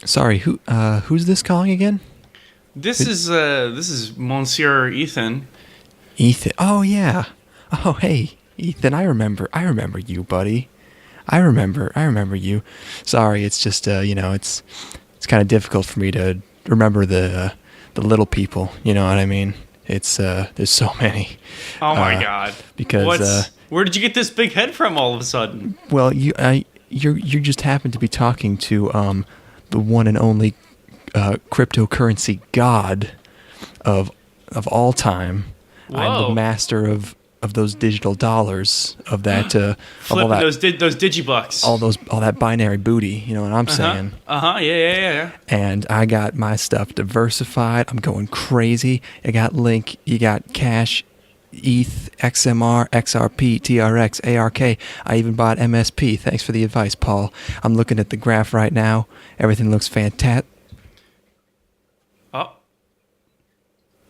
Sorry, who's this calling again? This is Monsieur Ethan. Ethan. Oh yeah. Oh hey, Ethan. I remember you, buddy. I remember you. Sorry, it's just it's kind of difficult for me to remember the little people. You know what I mean? It's there's so many. Oh my God! Because where did you get this big head from all of a sudden? Well, you just happened to be talking to the one and only cryptocurrency god of all time. Whoa. I'm the master of those digital dollars, of that Flipping those digibucks, all that binary booty. You know what I'm saying? Yeah. And I got my stuff diversified. I'm going crazy. I got Link. You got Cash, ETH, XMR, XRP, TRX, ARK. I even bought MSP. Thanks for the advice, Paul. I'm looking at the graph right now. Everything looks fantastic. Oh.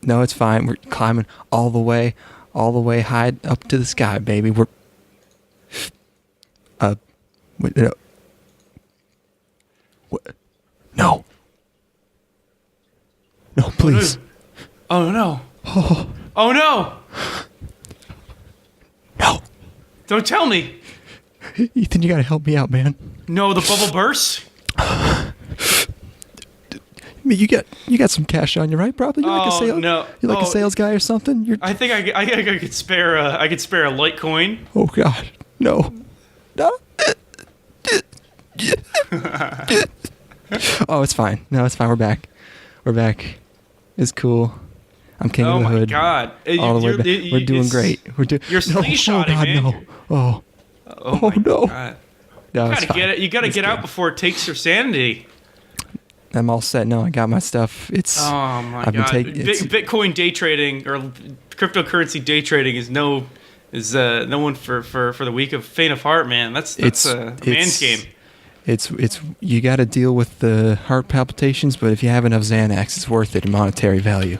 No, it's fine. We're climbing all the way high up to the sky, baby. We're what, no, please. Oh no. Oh no. No. Don't tell me. Ethan, you gotta help me out, man. No, the bubble burst. I mean, you got some cash on you, right? Probably. You're like a sales. No. You're like a sales guy or something. I think I could spare a Litecoin. Oh God, no. Oh, it's fine. No, it's fine. We're back. It's cool. I'm king of the hood. Oh my God! All the way back. We're doing great. You're slingshotting, man. No. Oh. Oh no. God. No, You gotta get out before it takes your sanity. I'm all set. No, I got my stuff. Oh my God! Bitcoin day trading or cryptocurrency day trading is no one for the weak of faint of heart, man. That's a man's game. It's you got to deal with the heart palpitations, but if you have enough Xanax, it's worth it in monetary value.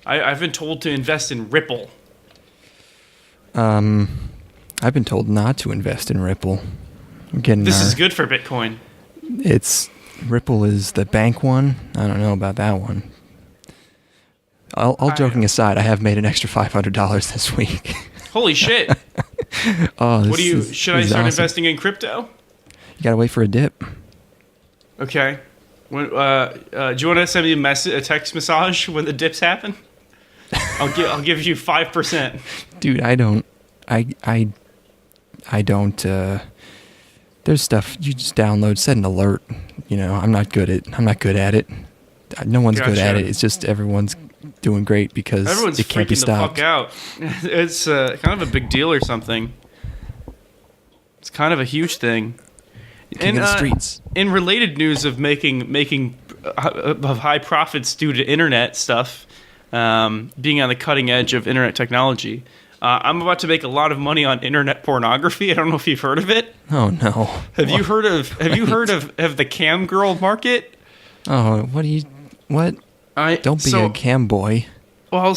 I've been told to invest in Ripple. I've been told not to invest in Ripple. This is good for Bitcoin. Ripple is the bank one. I don't know about that one. All joking aside, I have made an extra $500 this week. Holy shit! Should I start investing in crypto? You gotta wait for a dip. Okay. Do you want to send me a text massage when the dips happen? I'll give you 5%. Dude, I don't. There's stuff you just download, set an alert. You know, I'm not good at it. No one's good at it. It's just everyone's doing great because everyone's it can't be stopped. Everyone's freaking the fuck out. It's kind of a big deal or something. It's kind of a huge thing. King of the streets. In related news of making of high profits due to internet stuff, being on the cutting edge of internet technology, I'm about to make a lot of money on internet pornography. I don't know if you've heard of it. Oh no! Have you heard of the cam girl market? Oh, what? Don't be a cam boy. Well,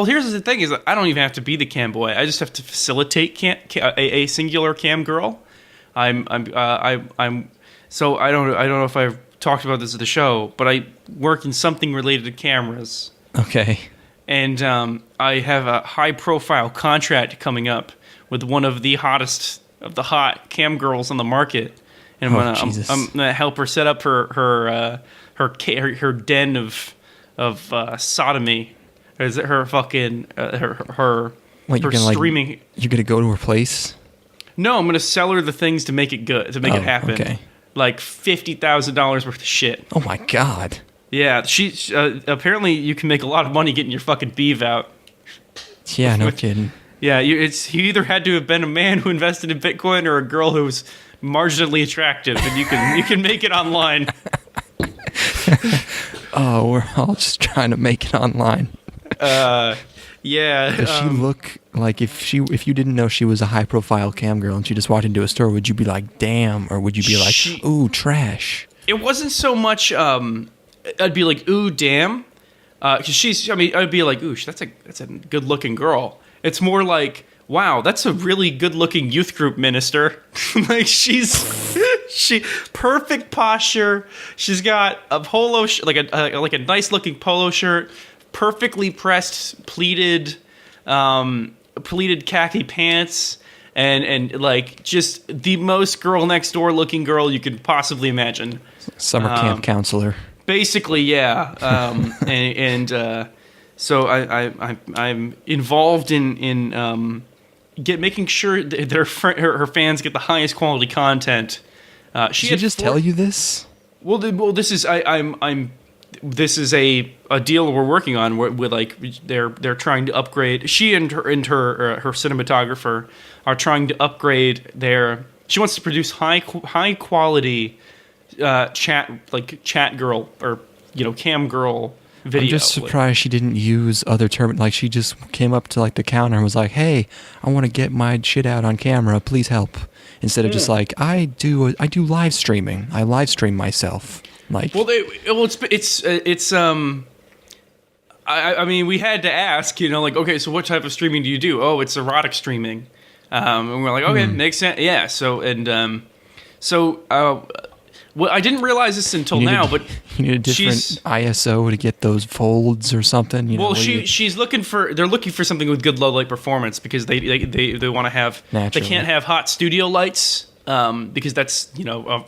here's the thing: is I don't even have to be the cam boy. I just have to facilitate a singular cam girl. So I don't know if I've talked about this at the show, but I work in something related to cameras. Okay. And I have a high-profile contract coming up with one of the hottest of the hot cam girls on the market, and I'm gonna help her set up her den of sodomy. Is it her fucking her streaming? You're gonna go to her place? No, I'm gonna sell her the things to make it good, to make it happen. Okay. Like $50,000 worth of shit. Oh my God. Yeah, she apparently you can make a lot of money getting your fucking beeve out. Yeah, no kidding. Yeah, you either had to have been a man who invested in Bitcoin or a girl who was marginally attractive, and you can make it online. Oh, we're all just trying to make it online. Yeah. Does she look like if you didn't know she was a high profile cam girl and she just walked into a store, would you be like, damn, or would you be like, ooh, trash? It wasn't so much. I'd be like, ooh, damn, because I'd be like, ooh, that's a good looking girl. It's more like, wow, that's a really good-looking youth group minister. Like she perfect posture. She's got a polo like a nice-looking polo shirt, perfectly pressed pleated khaki pants, and like just the most girl next door looking girl you could possibly imagine. Summer camp counselor. Basically, yeah. So I'm involved in making sure that her fans get the highest quality content. Did she just tell you this? Well, this is this is a deal we're working on with like they're trying to upgrade. She and her cinematographer are trying to upgrade their. She wants to produce high quality chat girl or cam girl video. I'm just surprised she didn't use other terms. Like she just came up to like the counter and was like, "Hey, I want to get my shit out on camera. Please help." Instead of just like, I do live streaming. I live stream myself. Like, I mean, we had to ask, like, okay, so what type of streaming do you do? Oh, it's erotic streaming. And we're like, okay, makes sense. Yeah. Well, I didn't realize this until now, but you need a different ISO to get those folds or something. She's looking for. They're looking for something with good low light performance because they want to have. Naturally. They can't have hot studio lights because that's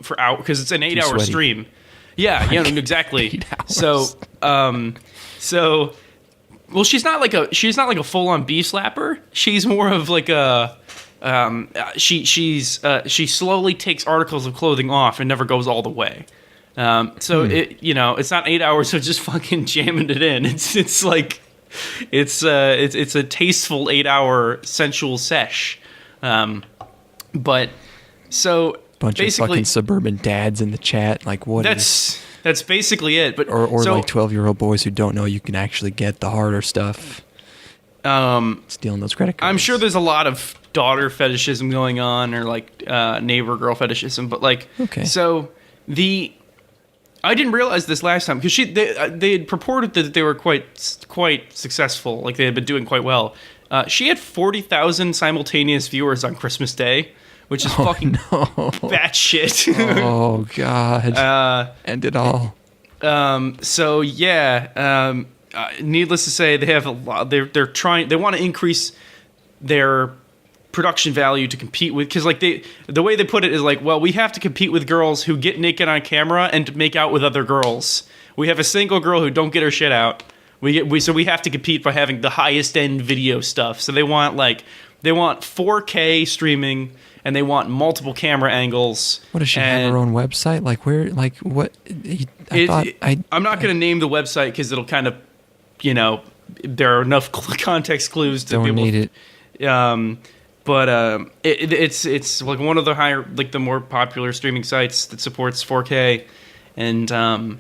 for out because it's an 8-hour stream. Yeah, exactly. 8 hours. So, well, she's not like a full on beef slapper. She's more of like a. She slowly takes articles of clothing off and never goes all the way. It's not 8 hours of just fucking jamming it in. It's like it's a tasteful 8-hour sensual sesh. But so bunch of fucking suburban dads in the chat. Like what? That's basically it. But or like 12-year-old boys who don't know you can actually get the harder stuff. Stealing those credit cards. I'm sure there's a lot of daughter fetishism going on, or like neighbor girl fetishism, but like, okay. So I didn't realize this last time because they had purported that they were quite successful, like they had been doing quite well. She had 40,000 simultaneous viewers on Christmas Day, which is fucking batshit. Oh god! End it all. So yeah. Needless to say, they have a lot. They're trying. They want to increase their production value to compete with, because like the way they put it is like, well, we have to compete with girls who get naked on camera and make out with other girls. We have a single girl who don't get her shit out. So we have to compete by having the highest end video stuff. So they want 4K streaming, and they want multiple camera angles. What does she have her own website? Like where? Like what? I'm not going to name the website because it'll kind of, there are enough context clues to don't be able need it. But it's like one of the higher, like the more popular streaming sites that supports 4K, and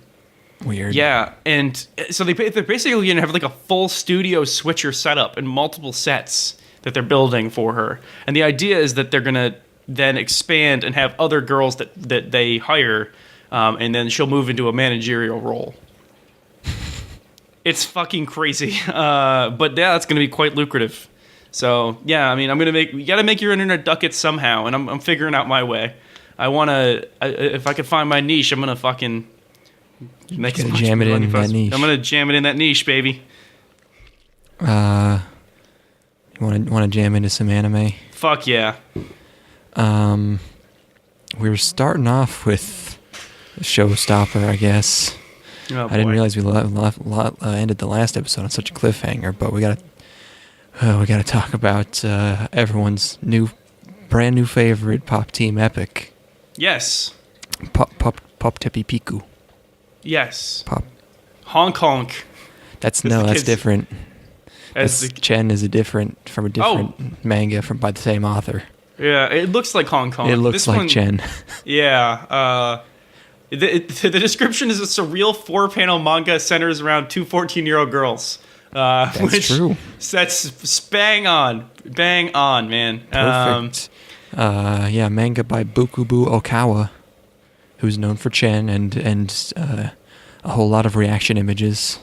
weird. Yeah, and so they're basically going to have like a full studio switcher setup and multiple sets that they're building for her, and the idea is that they're going to then expand and have other girls that they hire, and then she'll move into a managerial role. It's fucking crazy, but yeah, it's going to be quite lucrative. So yeah, I mean, you got to make your internet ducats somehow, and I'm figuring out my way. If I can find my niche, I'm gonna fucking make as much jam it money in that niche. I'm gonna jam it in that niche, baby. You want to jam into some anime? Fuck yeah. We were starting off with a showstopper, I guess. Oh, I didn't realize we ended the last episode on such a cliffhanger, but we gotta talk about everyone's brand new favorite pop team epic. Yes. Pop Tepi Piku. Yes. Pop. Honk honk. That's different. Chen is from a different manga by the same author. Yeah, it looks like Hong Kong. It looks like Chen. Yeah. The description is a surreal 4-panel manga centers around two 14-year-old girls. That's true. That's bang on, man. Perfect. Manga by Bukubu Okawa, who's known for Chen and a whole lot of reaction images.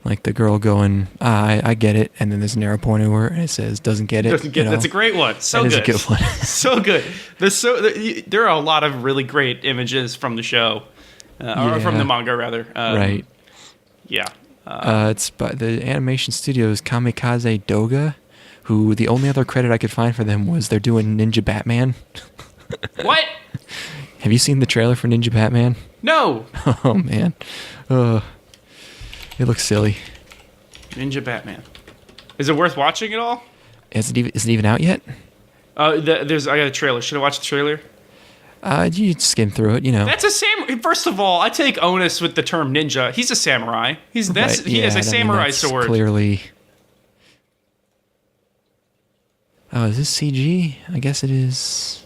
Like the girl going, I get it, and then there's an arrow pointing to her, and it says, doesn't get it. Doesn't get it. That's a great one. So that good. Is a good one. So good. There are a lot of really great images from the show, or from the manga, rather. Right. Yeah. It's by the animation studios Kamikaze Doga, who the only other credit I could find for them was they're doing Ninja Batman. What? Have you seen the trailer for Ninja Batman? No. Oh, man. It looks silly. Ninja Batman. Is it worth watching at all? Is it even out yet? I got a trailer. Should I watch the trailer? You skim through it, That's a samurai. First of all, I take onus with the term ninja. He's a samurai. He has a samurai sword. Clearly. Oh, is this CG? I guess it is.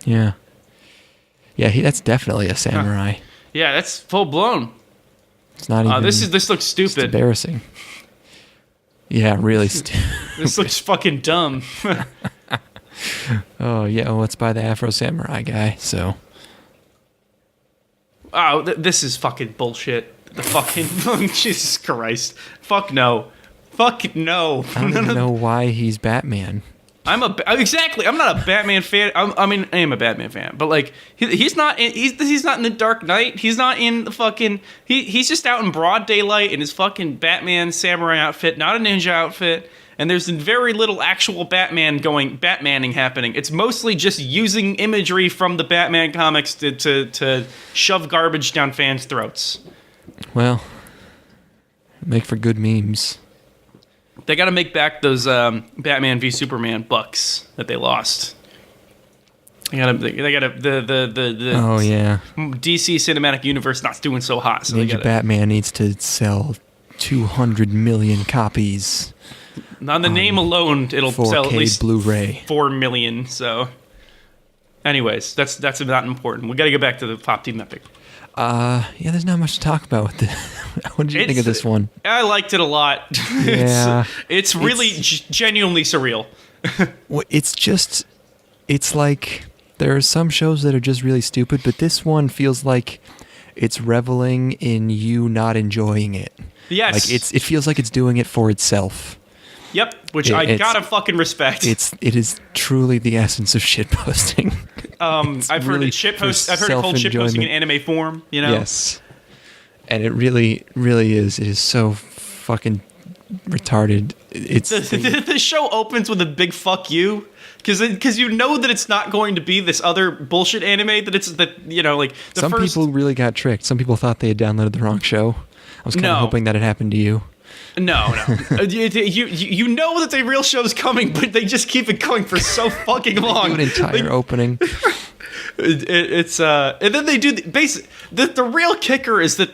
Yeah. Yeah, that's definitely a samurai. Huh. Yeah, that's full blown. It's not even. This looks stupid. It's embarrassing. Yeah, really stupid. This looks fucking dumb. Oh yeah, well, it's by the Afro Samurai guy. So. Oh, this is fucking bullshit. The fucking Jesus Christ. Fuck no. Fuck no. I don't even know why he's Batman. Exactly. I'm not a Batman fan. I am a Batman fan, but like he's not in the Dark Knight. He's not in the fucking. He's just out in broad daylight in his fucking Batman samurai outfit, not a ninja outfit. And there's very little actual Batmaning happening. It's mostly just using imagery from the Batman comics to shove garbage down fans' throats. Well, make for good memes. They got to make back those Batman v Superman bucks that they lost. They got the oh yeah, DC Cinematic Universe not doing so hot. So Ninja Batman needs to sell 200 million copies. On the name alone, it'll 4K sell at least Blu-ray 4 million. So, anyways, that's not important. We got to get back to the Pop Team Epic. Yeah, there's not much to talk about with this. What did you think of this one? I liked it a lot. Yeah, it's really genuinely surreal. Well, it's like there are some shows that are just really stupid, but this one feels like it's reveling in you not enjoying it. Yes, like it feels like it's doing it for itself. Yep, which I gotta fucking respect. It is truly the essence of shitposting. I've heard it called shitposting in anime form. Yes, and it really, really is. It is so fucking retarded. The show opens with a big fuck you. Because you know that it's not going to be this other bullshit anime Some people really got tricked. Some people thought they had downloaded the wrong show. I was kind of hoping that it happened to you. No. You know that the real show's coming, but they just keep it going for so fucking long. They do an entire opening. And then they do the real kicker is that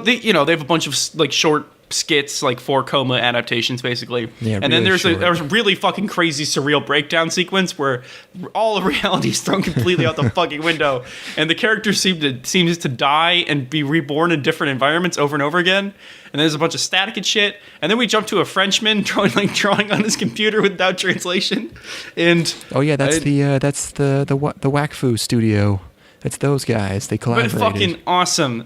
they have a bunch of like short skits, like 4 coma adaptations, basically. Yeah, and then there's a really fucking crazy surreal breakdown sequence where all of reality is thrown completely out the fucking window, and the characters seems to die and be reborn in different environments over and over again. And there's a bunch of static and shit. And then we jump to a Frenchman drawing on his computer without translation. And oh yeah, that's the Wakfu studio. It's those guys. They collaborated. But fucking awesome!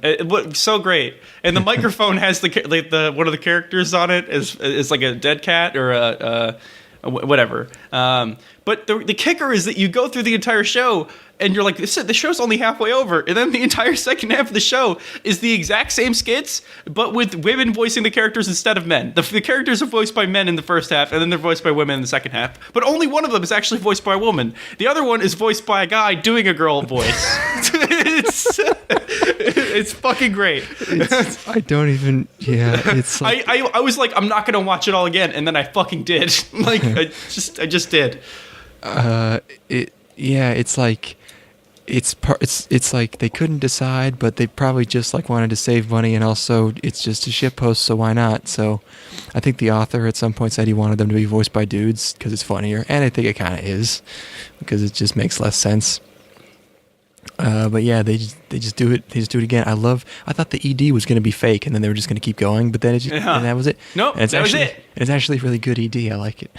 So great. And the microphone has the one of the characters on it is like a dead cat or a whatever. But the kicker is that you go through the entire show and you're like, the show's only halfway over, and then the entire second half of the show is the exact same skits, but with women voicing the characters instead of men. The characters are voiced by men in the first half, and then they're voiced by women in the second half. But only one of them is actually voiced by a woman. The other one is voiced by a guy doing a girl voice. It's fucking great. I don't even. Yeah, it's. Like, I was like, I'm not gonna watch it all again, and then I fucking did. I just did. It's like. It's like they couldn't decide, but they probably just like wanted to save money, and also it's just a shitpost, so why not? So I think the author at some point said he wanted them to be voiced by dudes because it's funnier, and I think it kind of is because it just makes less sense. But yeah, they just do it. They just do it again. I thought the ED was going to be fake, and then they were just going to keep going. But then and that was it. Nope, that was it. It's actually really good ED. I like it.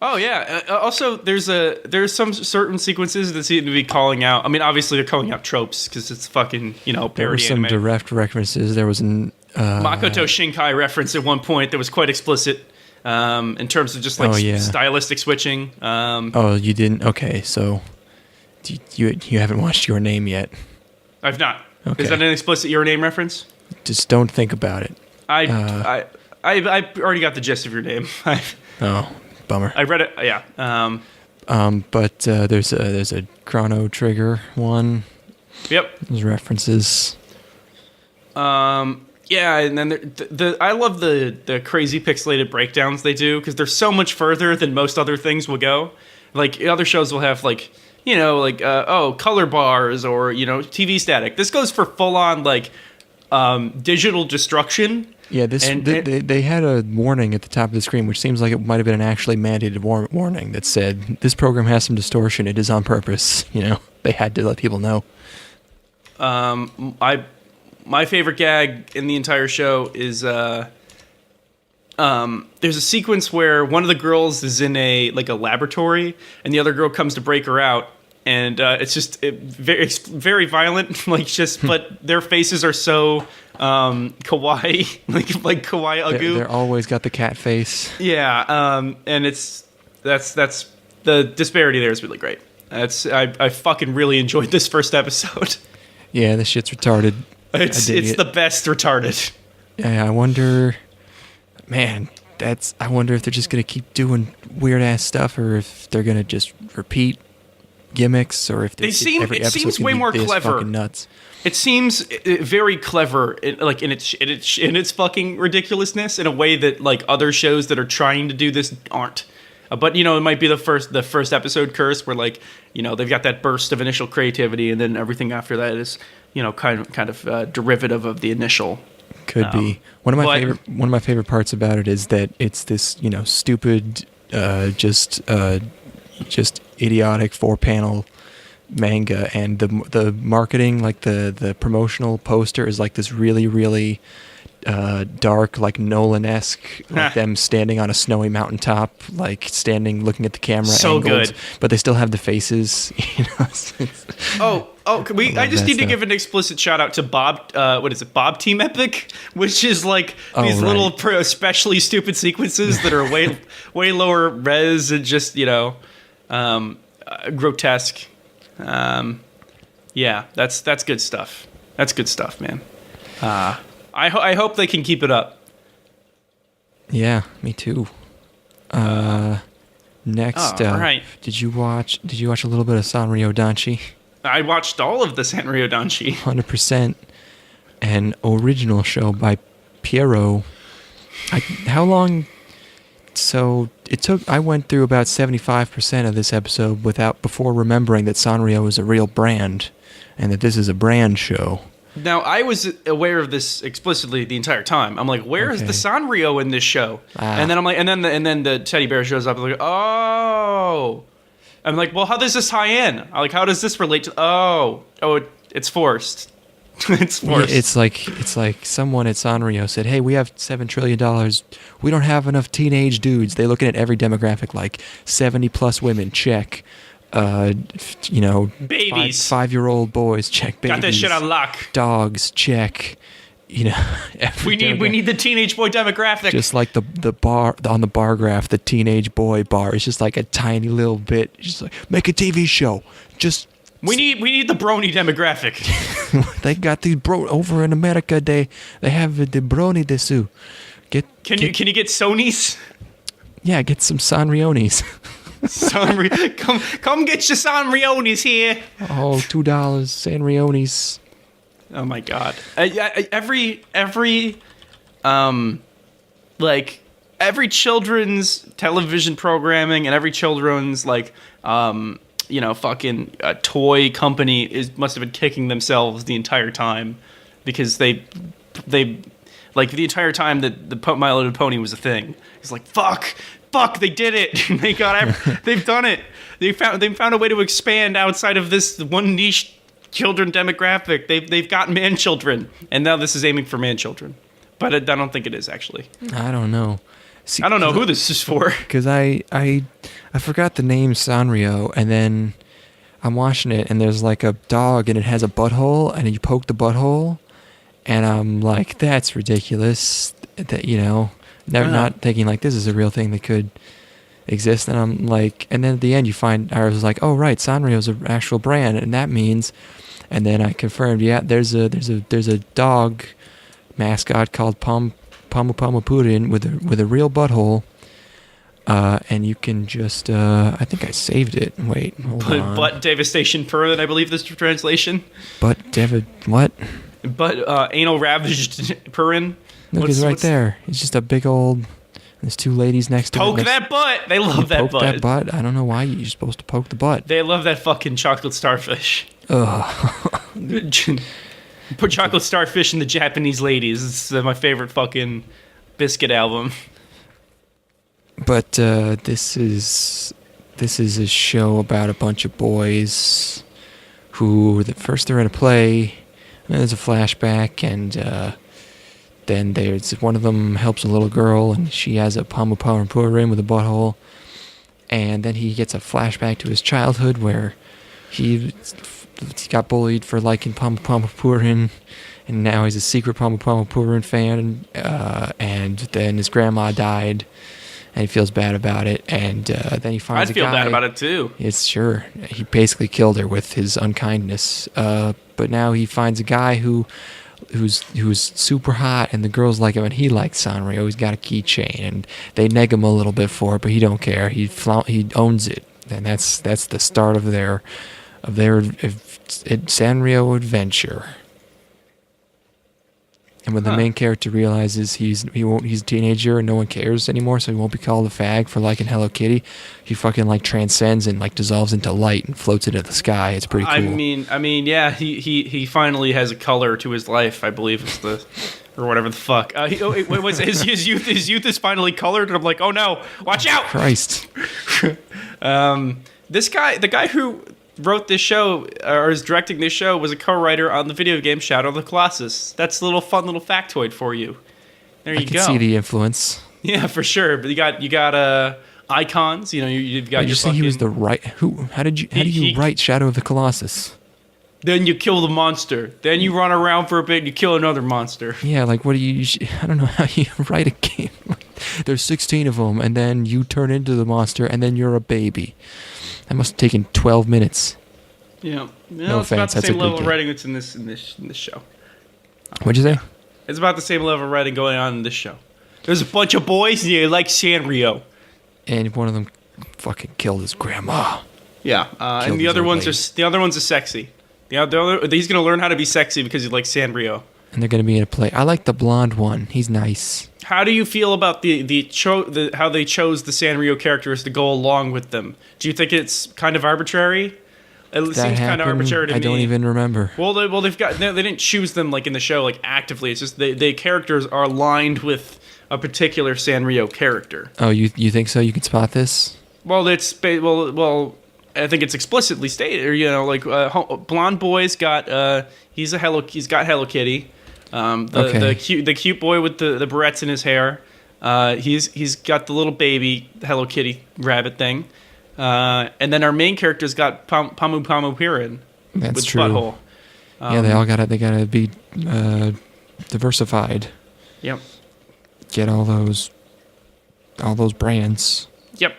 Oh yeah. Also, there's some certain sequences that seem to be calling out. I mean, obviously they're calling out tropes because it's fucking parody. There were some anime. direct references. There was an Makoto Shinkai reference at one point that was quite explicit in terms of just stylistic switching. Oh, you didn't? Okay, so you haven't watched Your Name yet. I've not. Okay. Is that an explicit Your Name reference? Just don't think about it. I already got the gist of Your Name. Oh, bummer. I read it. Yeah. But there's a Chrono Trigger one. Yep. There's references. Yeah, and then I love the crazy pixelated breakdowns they do because they're so much further than most other things will go. Like other shows will have color bars or TV static. This goes for full on digital destruction. Yeah, they had a warning at the top of the screen, which seems like it might have been an actually mandated warning that said this program has some distortion. It is on purpose. They had to let people know. My favorite gag in the entire show is there's a sequence where one of the girls is in a laboratory and the other girl comes to break her out, and it's very violent, but their faces are so kawaii, like kawaii agu. They're always got the cat face. Yeah, and that's the disparity there is really great. I fucking really enjoyed this first episode. Yeah, this shit's retarded. It's the best retarded. Yeah, I wonder if they're just gonna keep doing weird ass stuff, or if they're gonna just repeat gimmicks, or if it seems way more clever. Fucking nuts. It seems very clever, in its fucking ridiculousness, in a way that other shows that are trying to do this aren't. But it might be the first episode curse, where they've got that burst of initial creativity, and then everything after that is kind of derivative of the initial. Could be one of my favorite parts about it is that it's this stupid just idiotic 4-panel manga, and the marketing, the promotional poster is this really, really dark, Nolan-esque, them standing on a snowy mountaintop, standing looking at the camera. So angled, good, but they still have the faces. I just need to give an explicit shout out to Bob. What is it, Bob Team Epic, which is these little especially stupid sequences that are way lower res and just grotesque. Yeah, that's good stuff. That's good stuff, man. I hope they can keep it up. Yeah, me too. Next, right. Did you watch a little bit of Sanrio Danshi? I watched all of the Sanrio Danshi. 100%. An original show by Piero. How long? So I went through about 75% of this episode before remembering that Sanrio is a real brand, and that this is a brand show. Now, I was aware of this explicitly the entire time. I'm like, where is the Sanrio in this show? And then I'm like, and then the teddy bear shows up. I'm like, oh. I'm like, well, how does this tie in? I'm like, how does this relate to? It's forced. It's forced. Yeah, it's like someone at Sanrio said, "Hey, we have $7 trillion. We don't have enough teenage dudes." They're looking at every demographic, 70+ women, check. Babies, 5-year-old boys, check. Babies, got this shit on lock. Dogs, check. We need the teenage boy demographic. Just like the bar on the bar graph, the teenage boy bar is just a tiny little bit. Just make a TV show. Just we need the brony demographic. They got these over in America. They have the brony desu. Can you get Sony's? Yeah, get some Sanrionis. Come get your Sanrionis here. Oh, $2 Sanrionis. Oh my god! Every children's television programming and every children's toy company must have been kicking themselves the entire time, because they the entire time that the My Little Pony was a thing. It's fuck, they did it. They've done it. They found a way to expand outside of this one niche children demographic. They've got man children, and now this is aiming for man children. But I don't think it is actually. I don't know. See, I don't know who this is for. Because I forgot the name Sanrio, and then I'm watching it, and there's like a dog, and it has a butthole, and you poke the butthole, and I'm like, that's ridiculous. That not thinking like this is a real thing that could exist, and I'm like, and then at the end I was like, oh right, Sanrio's an actual brand, and that means, and then I confirmed, yeah, there's a dog mascot called Pamu with a real butthole, and you can just I think I saved it. Wait, hold on. Butt devastation Purin, I believe this translation. What? But anal ravaged Purin. Look, he's right there. He's just a big old. There's two ladies next to him. Poke that butt. They love that butt. Poke that butt. I don't know why you're supposed to poke the butt. They love that fucking chocolate starfish. Ugh. Put chocolate starfish in the Japanese ladies. It's my favorite fucking biscuit album. But this is a show about a bunch of boys who first they're in a play, and then there's a flashback, and then there's one of them helps a little girl, and she has a Purin with a butthole, and then he gets a flashback to his childhood where he got bullied for liking Purin, and now he's a secret Purin fan, and then his grandma died, and he feels bad about it, and then he finds a guy. I'd feel bad about it too. It's sure. He basically killed her with his unkindness, but now he finds a guy who's super hot, and the girls like him, and he likes Sanrio. He's got a keychain, and they neg him a little bit for it, but he don't care. He owns it, and that's the start of their Sanrio adventure. And when the main character realizes he's a teenager and no one cares anymore, so he won't be called a fag for liking Hello Kitty, he fucking like transcends and like dissolves into light and floats into the sky. It's pretty cool. I mean, yeah, he finally has a color to his life, I believe is or whatever the fuck. His youth is finally colored, and I'm like, oh no, watch out! Christ. The guy who wrote this show or is directing this show was a co-writer on the video game Shadow of the Colossus. That's a fun little factoid for you. There you go. I can see the influence. Yeah, for sure. But you got icons. You've got. You're saying he was the right. Who? How did you write Shadow of the Colossus? Then you kill the monster. Then you run around for a bit and you kill another monster. Yeah, like what do you? I don't know how you write a game. There's 16 of them, and then you turn into the monster, and then you're a baby. That must have taken 12 minutes. Yeah. No it's offense. about the That's same a good level of game. writing that's in this show. What'd you say? It's about the same level of writing going on in this show. There's a bunch of boys and you like Sanrio. And one of them fucking killed his grandma. Yeah. And the other ones are sexy. He's gonna learn how to be sexy because he likes Sanrio. And they're gonna be in a play. I like the blonde one. He's nice. How do you feel about how they chose the Sanrio characters to go along with them? Do you think it's kind of arbitrary? It seems kind of arbitrary to me. I don't they didn't choose them like in the show like actively. It's just the characters are aligned with a particular Sanrio character. Oh, you think so? You can spot this? Well, I think it's explicitly stated. Blonde boy's got he's got Hello Kitty. The cute boy with the barrettes in his hair. He's got the little baby Hello Kitty rabbit thing. And then our main character's got Purin. That's with true. Butthole. Yeah, they gotta be diversified. Yep. Get all those brands. Yep.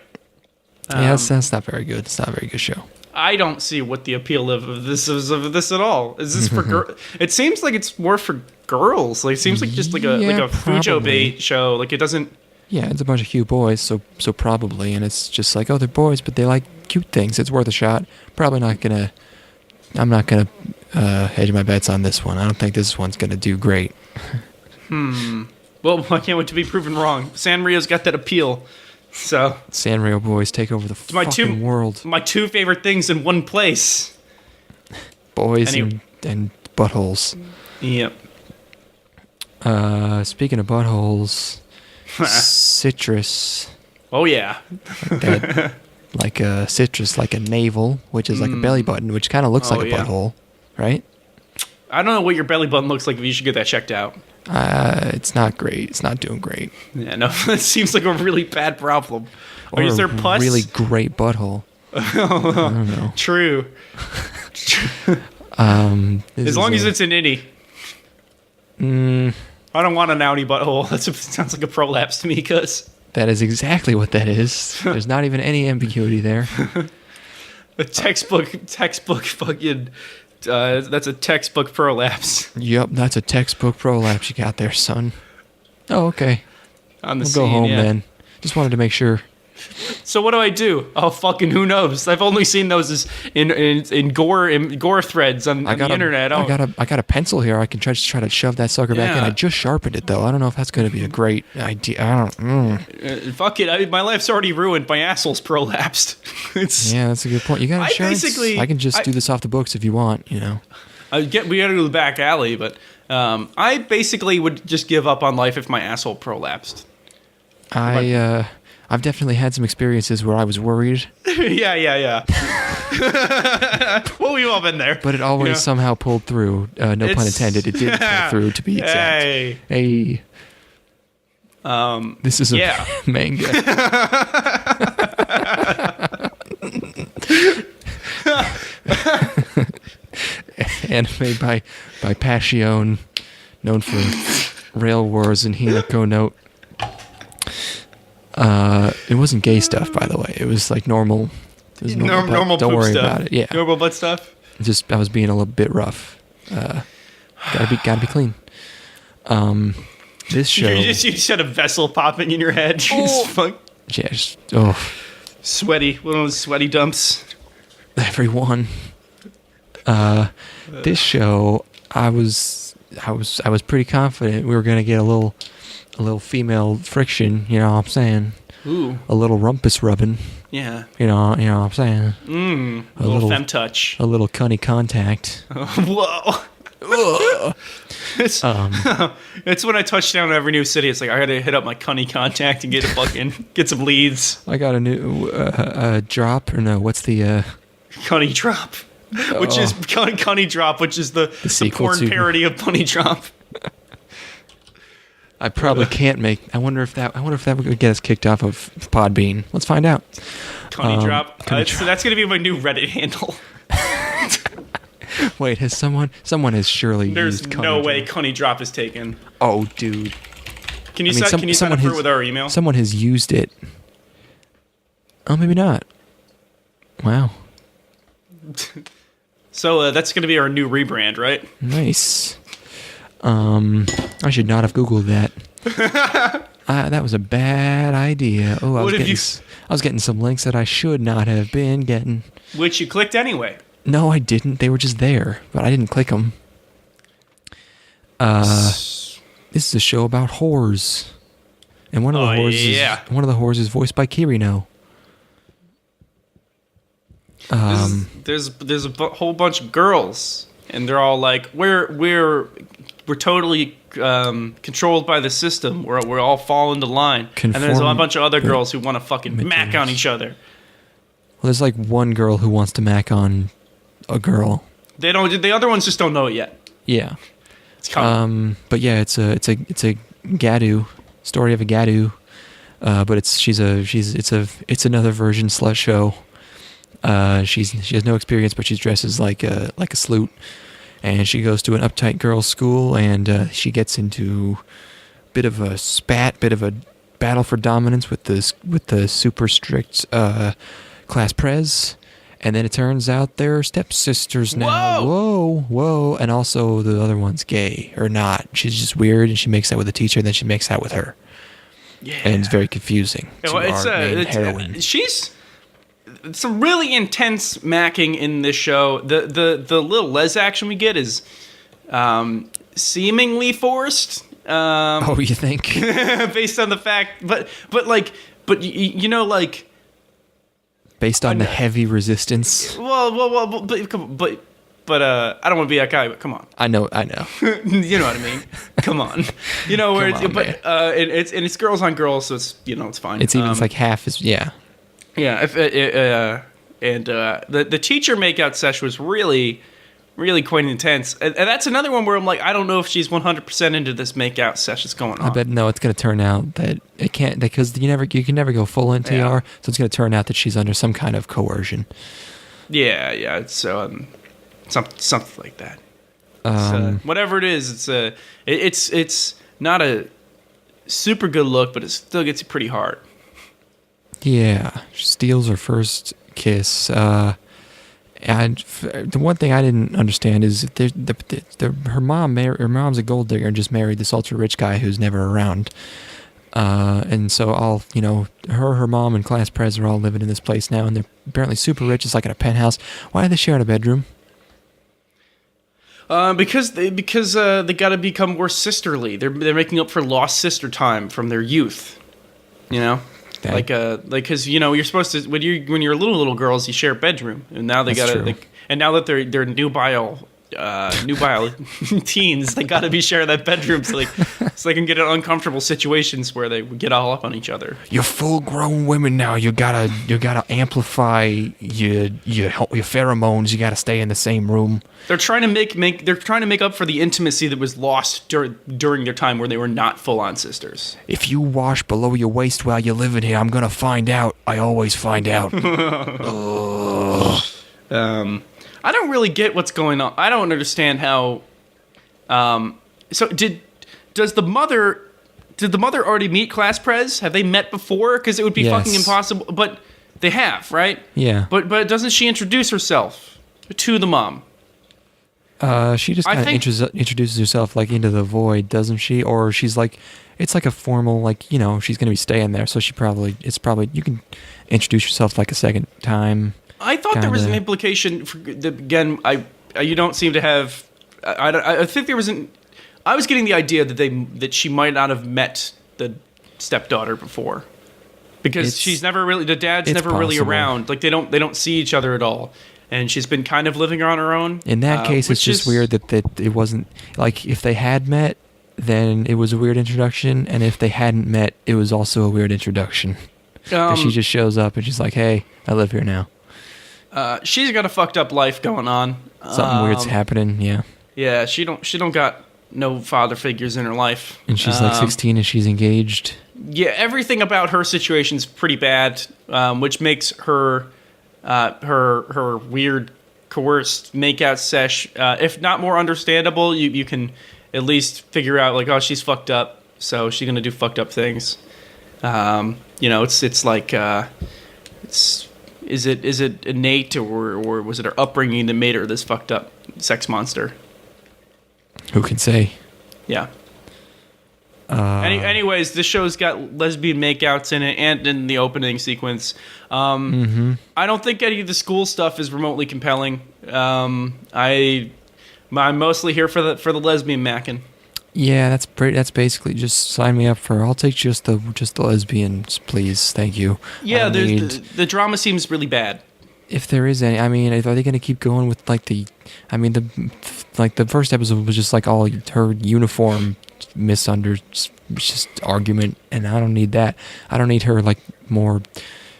Yeah, that's not very good. It's not a very good show. I don't see what the appeal of this is of this at all. Is this for girls? It seems like it's more for girls. Like it seems like just like a Fujo bait show. Like it doesn't. Yeah, it's a bunch of cute boys, so probably, and it's just like, oh, they're boys, but they like cute things. It's worth a shot. I'm not gonna hedge my bets on this one. I don't think this one's gonna do great. Well, I can't wait to be proven wrong. Sanrio's got that appeal. So Sanrio boys take over the fucking world. My two favorite things in one place. Boys and buttholes. Yep. Speaking of buttholes, citrus. Oh yeah. Like a citrus, like a navel, which is like a belly button, which kind of looks like a butthole. right? I don't know what your belly button looks like, but you should get that checked out. It's not great. It's not doing great. Yeah, no, it seems like a really bad problem. Or is there pus? Really great butthole. I don't know. True. As long as it's an innie. I don't want an outie butthole. That sounds like a prolapse to me, cuz. That is exactly what that is. There's not even any ambiguity there. A textbook fucking... that's a textbook prolapse. Yep, that's a textbook prolapse you got there, son. Oh, okay. On the We'll scene, go home yeah. then. Just wanted to make sure. So what do I do? Oh, fucking who knows? I've only seen those as in gore threads on the internet. I got a pencil here. I can try to shove that sucker back in. I just sharpened it though. I don't know if that's going to be a great idea. I don't. Fuck it. My life's already ruined. My asshole's prolapsed. Yeah, that's a good point. You got insurance? I can just do this off the books if you want. You know. We got to go to the back alley, but I basically would just give up on life if my asshole prolapsed. I've definitely had some experiences where I was worried. yeah. Well, we've all been there. But it always somehow pulled through. No pun intended. It did pull through, to be exact. Hey. This is a manga. Anime by Passion, known for Rail Wars and Hinako Note. It wasn't gay stuff, by the way. It was like normal. It was normal. Don't worry about it. Yeah, normal butt stuff. Just I was being a little bit rough. Gotta be clean. This show. You just had a vessel popping in your head. Sweaty, one of those sweaty dumps. Everyone. This show, I was pretty confident we were gonna get a little female friction, you know what I'm saying? Ooh. A little rumpus rubbing. Yeah. You know what I'm saying? A little femme touch. A little cunny contact. Whoa. It's when I touch down every new city. It's like I gotta hit up my cunny contact and get some leads. I got a new drop, or no? What's the Cunny drop? Which is Cunny drop, which is the porn parody of Punny drop. I probably can't make. I wonder if that would get us kicked off of Podbean. Let's find out. Cunny drop. So that's gonna be my new Reddit handle. Wait, has someone has surely There's used no Cunny way drop. Cunny drop is taken. Oh, dude. Can you sign up for it with our email? Someone has used it. Oh, maybe not. Wow. So that's going to be our new rebrand, right? Nice. I should not have Googled that. That was a bad idea. Oh, I was getting some links that I should not have been getting. Which you clicked anyway. No, I didn't. They were just there, but I didn't click them. This is a show about whores, and one of the whores is voiced by Kirino. There's a whole bunch of girls, and they're all like, we're totally controlled by the system. We're all fall into line. And there's a bunch of other girls who want to fucking mac on each other. Well, there's like one girl who wants to mac on a girl. They don't. The other ones just don't know it yet. Yeah. It's coming. But yeah, it's a Gadu story of a Gadu. But it's another version slut show. She has no experience, but she dresses like a sloot, and she goes to an uptight girls' school, and she gets into a bit of a spat, bit of a battle for dominance with the super strict class prez, and then it turns out they're stepsisters now. Whoa! And also the other one's gay or not. She's just weird, and she makes out with the teacher, and then she makes out with her. Yeah, and it's very confusing. She's some really intense macking in this show. The little les action we get is seemingly forced. Oh, you think? Based on the fact, but you know, like based on the heavy resistance. Well, but I don't want to be that guy. But come on. I know. You know what I mean? Come on. You know where it's girls on girls, so it's it's fine. It's even it's like half is yeah. Yeah, and the teacher makeout session was really, really quite intense. And that's another one where I'm like, I don't know if she's 100% into this makeout session that's going on. I bet no, it's going to turn out that it can't, because you can never go full NTR, so it's going to turn out that she's under some kind of coercion. Yeah, it's something like that. Whatever it is, it's not a super good look, but it still gets you pretty hard. Yeah, she steals her first kiss. And the one thing I didn't understand is her mom's a gold digger and just married this ultra rich guy who's never around. And so her mom and class pres are all living in this place now, and they're apparently super rich. It's like in a penthouse. Why do they share a bedroom? Because they got to become more sisterly. They're making up for lost sister time from their youth. You know, because you're supposed to when you're little girls, you share a bedroom, and now they got to. And now that they're nubile teens, they got to be sharing that bedroom so they can get in uncomfortable situations where they get all up on each other. You're full grown women now. You gotta amplify your pheromones. You gotta stay in the same room. They're trying to make up for the intimacy that was lost during their time where they were not full on sisters. If you wash below your waist while you're living here, I'm gonna find out. I always find out. I don't really get what's going on. I don't understand how. So did the mother already meet class pres? Have they met before? Because it would be fucking impossible. But they have, right? Yeah. But doesn't she introduce herself to the mom? She just kind of introduces herself like into the void, doesn't she? Or she's like, it's like a formal, like, she's going to be staying there, so it's probably you can introduce yourself like a second time. I thought there was an implication. Again, you don't seem to have. I think there was an. I was getting the idea that she might not have met the stepdaughter before, because she's never really. The dad's never really around. Like they don't see each other at all, and she's been kind of living on her own. In that case, it's just weird that it wasn't like if they had met, then it was a weird introduction, and if they hadn't met, it was also a weird introduction. She just shows up and she's like, "Hey, I live here now." She's got a fucked up life going on. Something weird's happening, yeah. Yeah, she don't got no father figures in her life. And she's like 16 and she's engaged. Yeah, everything about her situation's pretty bad, which makes her weird coerced makeout sesh, if not more understandable, you can at least figure out like, oh, she's fucked up, so she's gonna do fucked up things. It's like Is it innate or was it her upbringing that made her this fucked up sex monster? Who can say? Yeah. Anyways, this show's got lesbian makeouts in it and in the opening sequence. I don't think any of the school stuff is remotely compelling. I'm mostly here for the lesbian macking. Yeah, that's basically just sign me up for. I'll take just the lesbians, please. Thank you. Yeah, the drama seems really bad. If there is any, I mean, are they going to keep going with like the first episode was just like all her uniform just argument, and I don't need that. I don't need her like more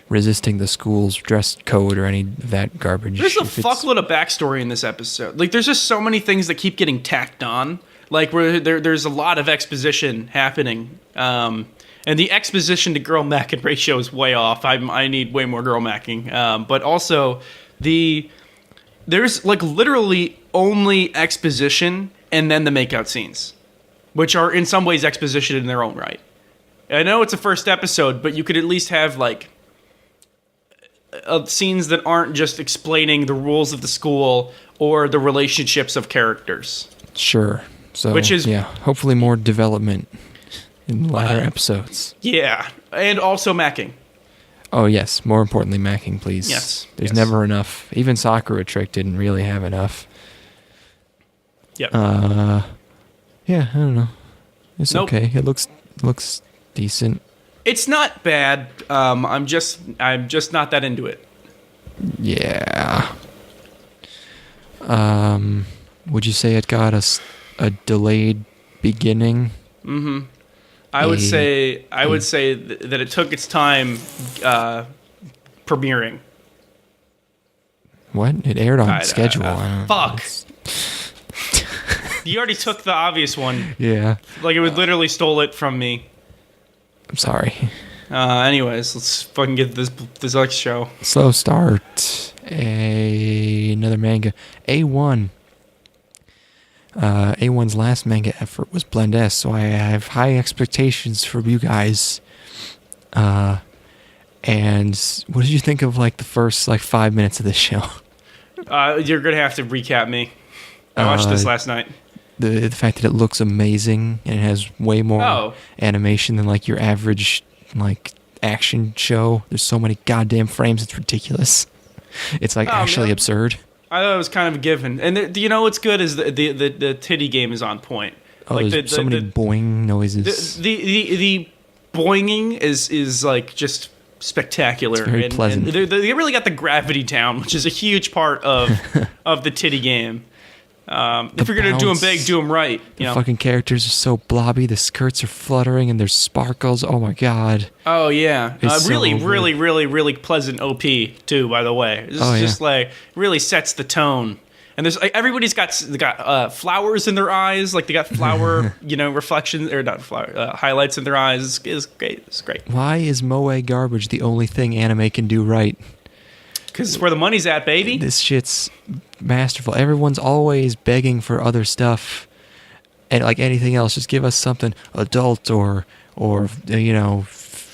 resisting the school's dress code or any of that garbage. There's a fuckload of backstory in this episode. Like, there's just so many things that keep getting tacked on. Like, where there's a lot of exposition happening. And the exposition to girl macking ratio is way off. I need way more girl macking. But also, there's like literally only exposition and then the makeout scenes, which are in some ways exposition in their own right. I know it's a first episode, but you could at least have like scenes that aren't just explaining the rules of the school or the relationships of characters. Sure. So, hopefully more development in latter episodes. Yeah, and also macking. Oh, yes. More importantly, macking, please. Yes. There's never enough. Even Sakura Trick didn't really have enough. Yep. Yeah, I don't know. It's okay. It looks decent. It's not bad. I'm just not that into it. Yeah. Would you say it got a delayed beginning? Mm-hmm. I would say that it took its time premiering. What? It aired on schedule. Fuck. You already took the obvious one. Yeah. Like, it would literally stole it from me. I'm sorry. Anyways, let's fucking get this next show. Slow start. Another manga. A1. A1's last manga effort was Blend S, so I have high expectations from you guys. And what did you think of like the first 5 minutes of this show? You're gonna have to recap me. I watched this last night. The fact that it looks amazing and it has way more animation than like your average action show. There's so many goddamn frames, it's ridiculous. It's actually absurd. I thought it was kind of a given. And you know what's good is the titty game is on point. Oh, like there's so many boing noises. The boinging is like just spectacular. It's very pleasant. And they really got the gravity down, which is a huge part of of the titty game. If you're gonna do them big, do them right. The fucking characters are so blobby. The skirts are fluttering and there's sparkles. Oh my god. Oh yeah, really, so really, really, really pleasant OP too. By the way, this is just like really sets the tone. And there's everybody's got flowers in their eyes, like they got flower, reflections or not flower highlights in their eyes. It's great. It's great. Why is moe garbage the only thing anime can do right? Because it's where the money's at, baby. This shit's masterful. Everyone's always begging for other stuff, and like anything else, just give us something adult or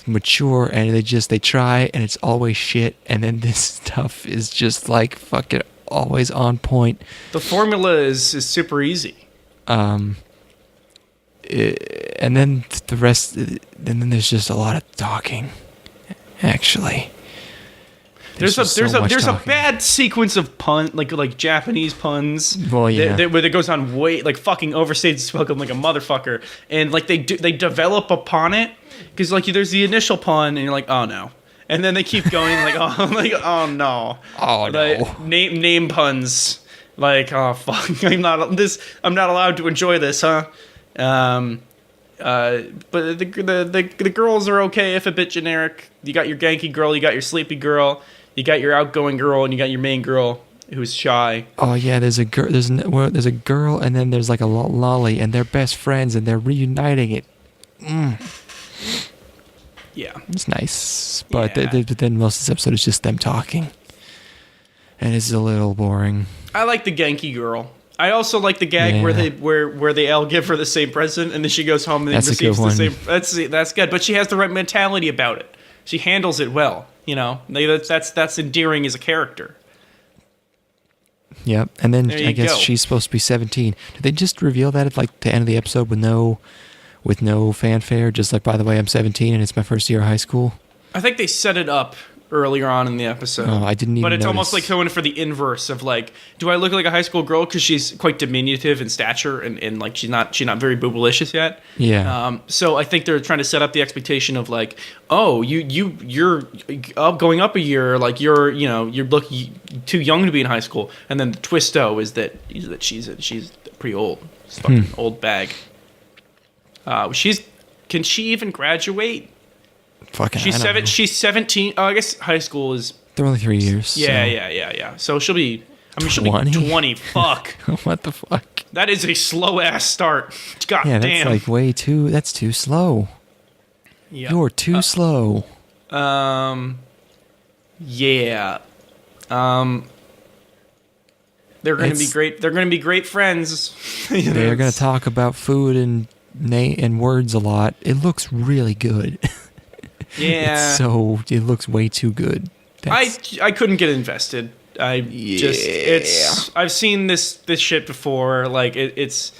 mature, and they try, and it's always shit. And then this stuff is just like fucking always on point. The formula is super easy. And then the rest, and then there's just a lot of talking. Actually. There's a bad sequence of like Japanese puns. Well, yeah. Where it goes on way like fucking overstated spoken like a motherfucker, and like they develop upon it because like there's the initial pun and you're like, oh no, and then they keep going oh no, name puns like, oh fuck, I'm not allowed to enjoy this, huh? But the girls are okay if a bit generic. You got your Genki girl, you got your sleepy girl. You got your outgoing girl, and you got your main girl who's shy. Oh yeah, there's a girl. There's a girl, and then there's like a lolly, and they're best friends, and they're reuniting it. Yeah, it's nice, but then most of this episode is just them talking, and it's a little boring. I like the Genki girl. I also like the gag where they all give her the same present, and then she goes home and receives the same. That's good, but she has the right mentality about it. She handles it well. That's endearing as a character. Yep, and then I guess she's supposed to be 17. Did they just reveal that at like the end of the episode with no fanfare? Just like, by the way, I'm 17 and it's my first year of high school. I think they set it up earlier on in the episode. Oh, I didn't even But it's notice. almost like going for the inverse of like, do I look like a high school girl because she's quite diminutive in stature and like she's not very boobalicious yet? Yeah. So I think they're trying to set up the expectation of like, oh, you're going up a year, like you're too young to be in high school, and then the twisto is that she's pretty old. She's a fucking old bag. Can she even graduate? Fucking, she's 17. Oh, I guess high school is. They're only 3 years. Yeah. So she'll be 20? 20. Fuck. What the fuck? That is a slow ass start. God damn. That's like that's too slow. Yep. You're too slow. Yeah. They're going to be great. They're going to be great friends. They're going to talk about food and words a lot. It looks really good. Yeah. It looks way too good. I couldn't get invested. I've seen this shit before. Like it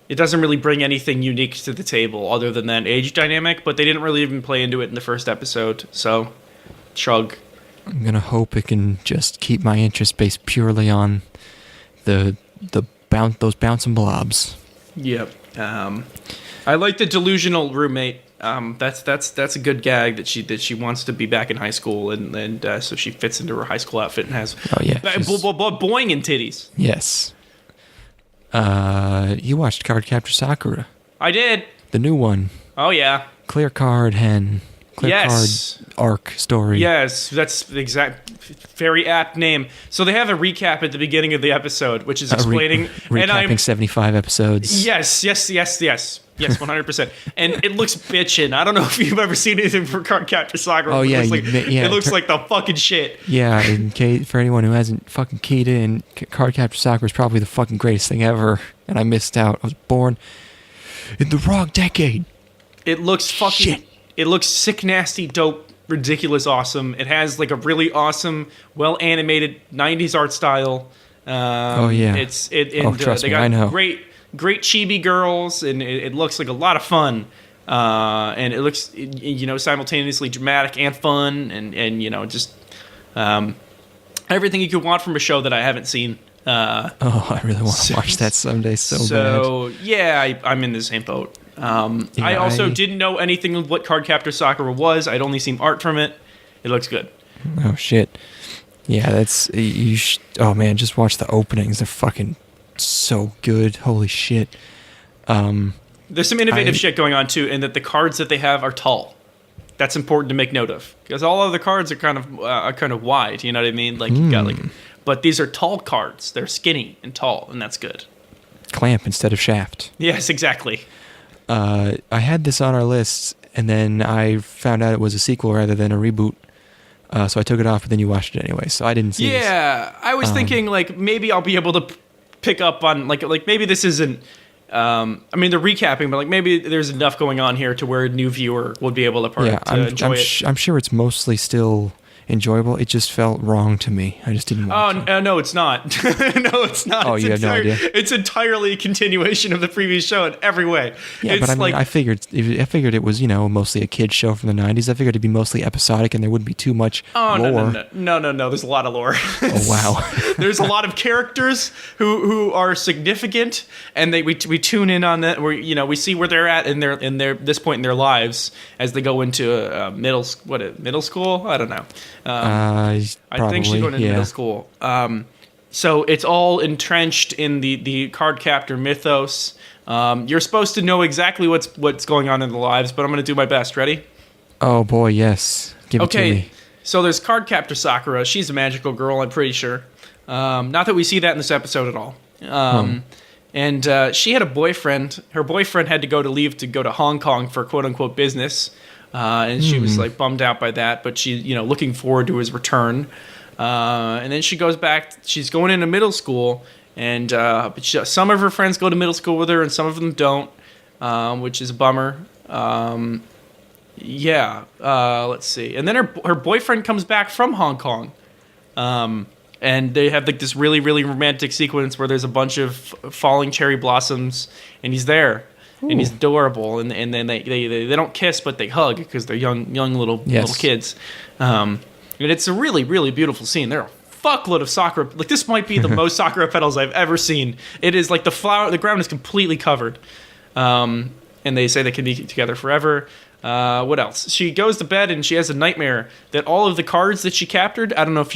doesn't really bring anything unique to the table other than that age dynamic, but they didn't really even play into it in the first episode. So, shrug. I'm going to hope it can just keep my interest based purely on those bouncing blobs. Yep. I like the delusional roommate. That's a good gag that she wants to be back in high school and so she fits into her high school outfit and has boing and titties. Yes. You watched Cardcaptor Sakura. I did. The new one. Oh yeah. Clear card hen. yes. card arc story. Yes, that's the exact, very apt name. So they have a recap at the beginning of the episode, which is explaining... recapping 75 episodes. Yes, 100%. And it looks bitchin'. I don't know if you've ever seen anything from Cardcaptor Sakura. Oh, yeah. It looks like the fucking shit. Yeah, for anyone who hasn't fucking keyed in, Cardcaptor Sakura is probably the fucking greatest thing ever, and I missed out. I was born in the wrong decade. It looks fucking... Shit. It looks sick, nasty, dope, ridiculous, awesome. It has like a really awesome, well-animated 90s art style. Oh, yeah. Trust me, I know. Great chibi girls, and it looks like a lot of fun. And it looks, simultaneously dramatic and fun, and just everything you could want from a show that I haven't seen. I really want to watch that someday so bad. So, yeah, I'm in the same boat. I also didn't know anything of what Cardcaptor Sakura was. I'd only seen art from it. It looks good. Oh, shit. Yeah, that's... oh, man, just watch the openings. They're fucking so good. Holy shit. There's some innovative shit going on, too, in that the cards that they have are tall. That's important to make note of. Because all other cards are kind of wide, you know what I mean? Like, you got, but these are tall cards. They're skinny and tall, and that's good. Clamp instead of shaft. Yes, exactly. I had this on our list, and then I found out it was a sequel rather than a reboot. So I took it off, but then you watched it anyway. So I didn't see this. Yeah, I was thinking, like, maybe I'll be able to pick up on, like maybe this isn't... they're recapping, but, like, maybe there's enough going on here to where a new viewer would be able to enjoy it. I'm sure it's mostly still... enjoyable. It just felt wrong to me. I just didn't want to. No, it's not. No, it's not. Oh, you had no idea? It's entirely a continuation of the previous show in every way. Yeah, but I mean, I figured it was, mostly a kid's show from the 90s. I figured it'd be mostly episodic and there wouldn't be too much lore. No. There's a lot of lore. Oh, wow. There's a lot of characters who are significant, and we tune in on that. We see where they're at in their this point in their lives as they go into middle school. I don't know. I think she's going to middle school. So it's all entrenched in the Cardcaptor mythos. You're supposed to know exactly what's going on in their lives, but I'm going to do my best. Ready? Oh boy, yes. Give it to me. So there's Cardcaptor Sakura. She's a magical girl, I'm pretty sure. Not that we see that in this episode at all. And she had a boyfriend. Her boyfriend had to leave to go to Hong Kong for quote unquote business. And she was like bummed out by that, but she, looking forward to his return. And then she goes back. She's going into middle school, and some of her friends go to middle school with her, and some of them don't, which is a bummer. Let's see. And then her boyfriend comes back from Hong Kong, and they have like this really, really romantic sequence where there's a bunch of falling cherry blossoms, and he's there. Ooh. And he's adorable, and then they don't kiss, but they hug because they're young little kids. And it's a really, really beautiful scene. There are a fuckload of Sakura. Like, this might be the most Sakura petals I've ever seen. It is like the ground is completely covered. And they say they can be together forever. What else? She goes to bed and she has a nightmare that all of the cards that she captured, I don't know if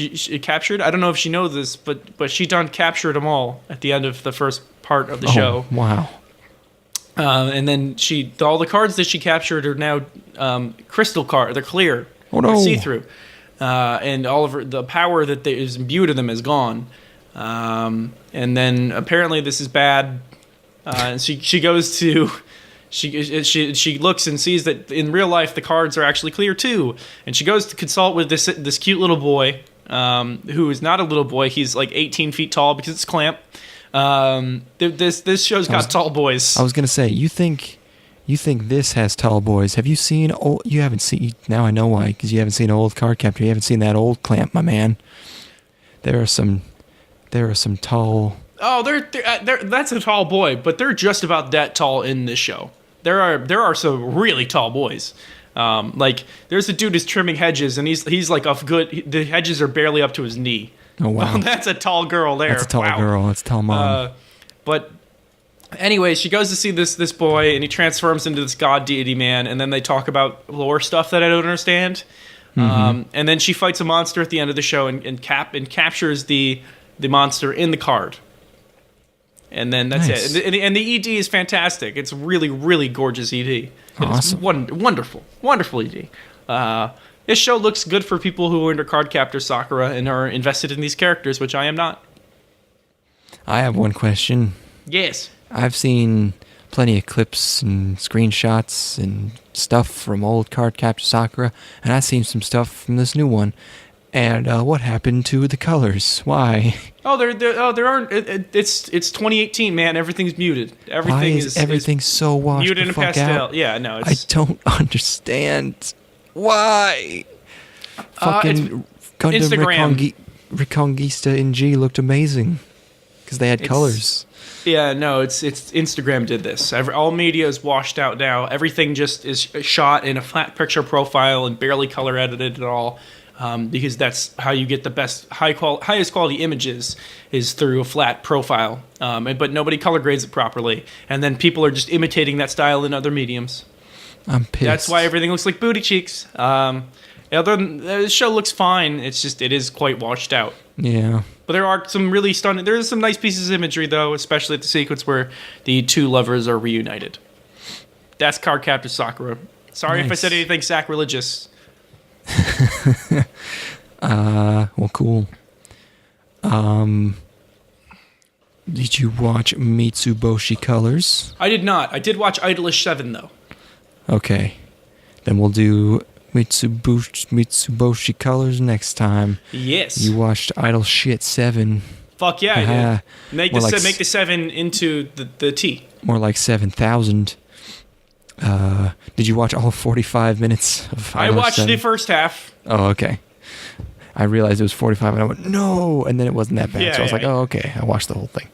she knows this, but she done captured them all at the end of the first part of the show. Wow. And then all the cards that she captured are now crystal cards. They're clear. Oh, no. They're see-through. And all of the power that is imbued in them is gone. And then apparently this is bad. And she goes to... She looks and sees that in real life the cards are actually clear too. And she goes to consult with this cute little boy, who is not a little boy. He's like 18 feet tall because it's Clamp. This show's got tall boys. I was gonna say, you think this has tall boys? Have you seen old? You haven't seen. Now I know why, because you haven't seen old Cardcaptor. You haven't seen that old Clamp, my man. There are some tall. Oh, that's a tall boy, but they're just about that tall in this show. There are some really tall boys. Like there's a dude who's trimming hedges, and he's like the hedges are barely up to his knee. Oh, wow. That's a tall girl there. That's a tall girl. That's a tall mom. But anyway, she goes to see this boy, and he transforms into this god deity man, and then they talk about lore stuff that I don't understand. Mm-hmm. And then she fights a monster at the end of the show and captures the monster in the card. And then that's nice. it. And the ED is fantastic. It's really, really gorgeous ED. Awesome. It's wonderful. Wonderful ED. This show looks good for people who are into Cardcaptor Sakura and are invested in these characters, which I am not. I have one question. Yes. I've seen plenty of clips and screenshots and stuff from old Cardcaptor Sakura, and I've seen some stuff from this new one. And what happened to the colors? Why? Oh, there aren't. It's 2018, man. Everything's muted. Everything is everything so washed muted the in fuck pastel. out? Yeah, no. I don't understand why. Fucking Gundam Instagram. Reconquista in G looked amazing because they had colors. Yeah, no, it's Instagram did this. All media is washed out now. Everything just is shot in a flat picture profile and barely color edited at all. Because that's how you get the best highest quality images is through a flat profile. But nobody color grades it properly, and then people are just imitating that style in other mediums. I'm pissed. That's why everything looks like booty cheeks. Other than the show looks fine, it is quite washed out. Yeah. But there are some really stunning. There's some nice pieces of imagery though, especially at the sequence where the two lovers are reunited. That's Cardcaptor Sakura. Sorry if I said anything sacrilegious. Well, cool. Did you watch Mitsuboshi Colors? I did not. I did watch IDOLiSH 7 though. Okay. Then we'll do Mitsuboshi Colors next time. Yes. You watched Idol Shit 7. Fuck yeah, I did. Make the 7 into the T. More like 7,000. Did you watch all 45 minutes of I watched 7? The first half. Oh, okay. I realized it was 45 and I went, no! And then it wasn't that bad. Yeah, so I was like, oh, okay. I watched the whole thing.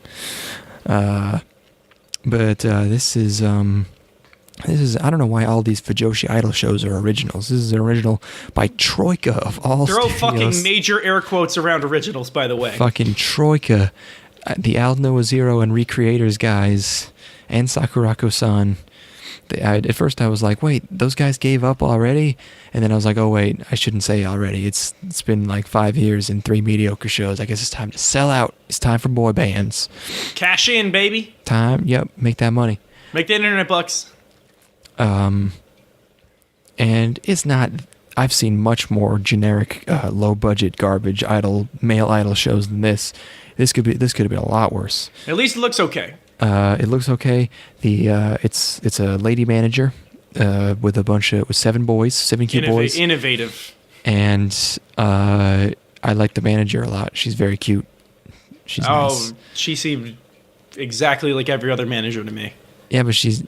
But this is, I don't know why all these Fujoshi Idol shows are originals. This is an original by Troika of all Throw studios. fucking major air quotes around originals, by the way. Fucking Troika. The Aldnoah Zero and Recreators guys and Sakurako-san. At first I was like, wait, those guys gave up already? And then I was like, oh wait, I shouldn't say already. It's been like 5 years and 3 mediocre shows. I guess it's time to sell out. It's time for boy bands. Cash in, baby. Yep, make that money. Make the internet bucks. And it's not... I've seen much more generic, low-budget garbage male idol shows than this. This could have been a lot worse. At least it looks okay. It looks okay. It's a lady manager with 7 boys, 7 cute boys. Innovative. And I like the manager a lot. She's very cute. She's nice. She seemed exactly like every other manager to me. Yeah, but she's